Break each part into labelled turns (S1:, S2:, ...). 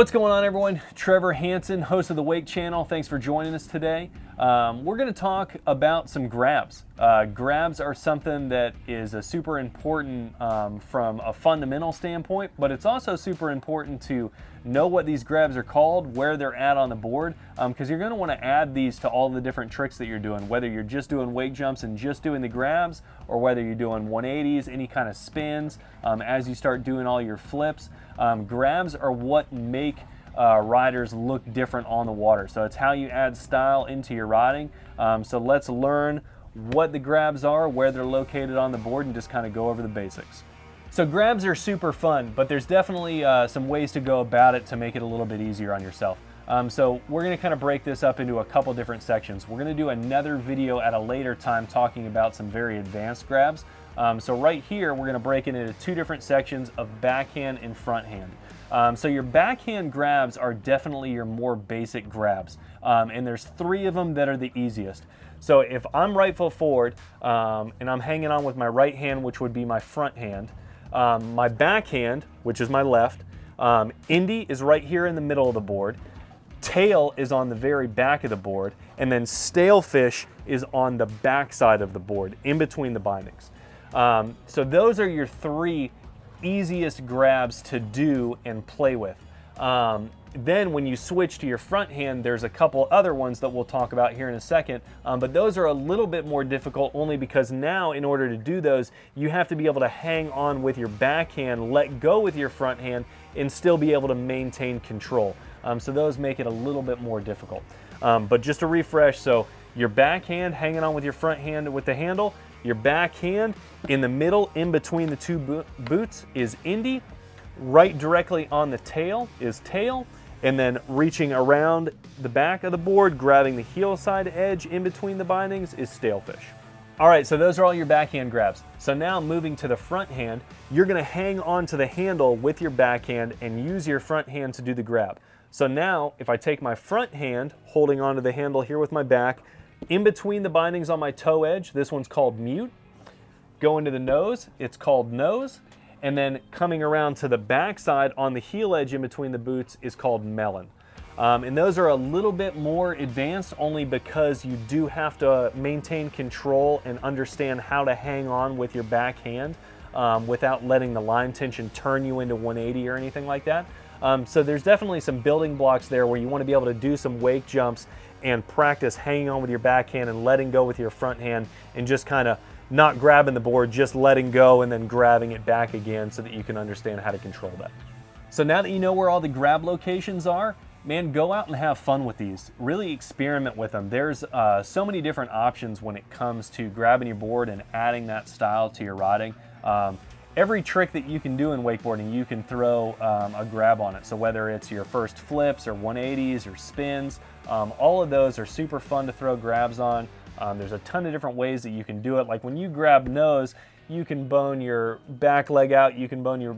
S1: What's going on, everyone? Trevor Hansen, host of the Wake Channel. Thanks for joining us today. We're going to talk about some grabs. Grabs are something that is a super important from a fundamental standpoint, but it's also super important to know what these grabs are called, where they're at on the board, because you're going to want to add these to all the different tricks that you're doing, whether you're just doing wake jumps and just doing the grabs, or whether you're doing 180s, any kind of spins, as you start doing all your flips. Grabs are what make riders look different on the water. So it's how you add style into your riding. So let's learn what the grabs are, where they're located on the board, and just kind of go over the basics. So grabs are super fun, but there's definitely some ways to go about it to make it a little bit easier on yourself. So we're going to kind of break this up into a couple different sections. We're going to do another video at a later time talking about some very advanced grabs. So right here, we're going to break it into two different sections of backhand and front hand. So your backhand grabs are definitely your more basic grabs. And there's three of them that are the easiest. So if I'm right foot forward and I'm hanging on with my right hand, which would be my front hand, my backhand, which is my left, Indy is right here in the middle of the board, tail is on the very back of the board, and then stalefish is on the back side of the board, in between the bindings. So those are your three easiest grabs to do and play with. Then when you switch to your front hand, there's a couple other ones that we'll talk about here in a second, but those are a little bit more difficult only because now in order to do those, you have to be able to hang on with your backhand, let go with your front hand, and still be able to maintain control. So those make it a little bit more difficult. But just to refresh, so your backhand hanging on with your front hand with the handle, your backhand in the middle in between the two boots is Indy, right directly on the tail is tail, and then reaching around the back of the board, grabbing the heel side edge in between the bindings is stalefish. All right, so those are all your backhand grabs. So now moving to the front hand, you're gonna hang on to the handle with your backhand and use your front hand to do the grab. So now, if I take my front hand, holding onto the handle here with my back, in between the bindings on my toe edge, this one's called mute. Going to the nose, it's called nose. And then coming around to the back side on the heel edge in between the boots is called melon. And those are a little bit more advanced only because you do have to maintain control and understand how to hang on with your back hand without letting the line tension turn you into 180 or anything like that. So there's definitely some building blocks there where you want to be able to do some wake jumps and practice hanging on with your backhand and letting go with your front hand and just kind of not grabbing the board, just letting go and then grabbing it back again so that you can understand how to control that. So now that you know where all the grab locations are, man, go out and have fun with these. Really experiment with them. There's so many different options when it comes to grabbing your board and adding that style to your riding. Every trick that you can do in wakeboarding, you can throw a grab on it. So whether it's your first flips or 180s or spins, all of those are super fun to throw grabs on. There's a ton of different ways that you can do it. Like when you grab nose, you can bone your back leg out, you can bone your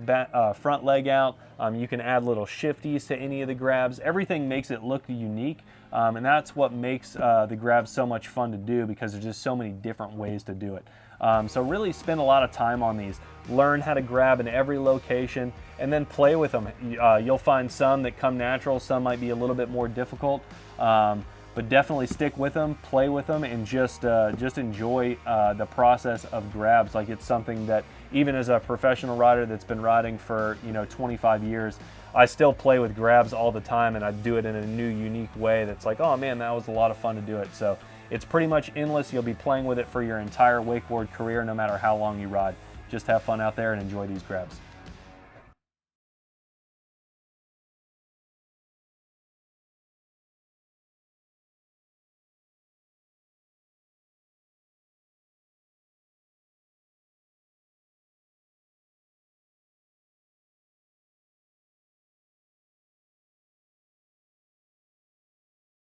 S1: front leg out, you can add little shifties to any of the grabs. Everything makes it look unique, and that's what makes the grabs so much fun to do because there's just so many different ways to do it. So really spend a lot of time on these. Learn how to grab in every location and then play with them. You'll find some that come natural, some might be a little bit more difficult. But definitely stick with them, play with them, and just enjoy the process of grabs. Like it's something that even as a professional rider that's been riding for 25 years, I still play with grabs all the time, and I do it in a new, unique way that's like, oh man, that was a lot of fun to do it. So it's pretty much endless. You'll be playing with it for your entire wakeboard career, no matter how long you ride. Just have fun out there and enjoy these grabs.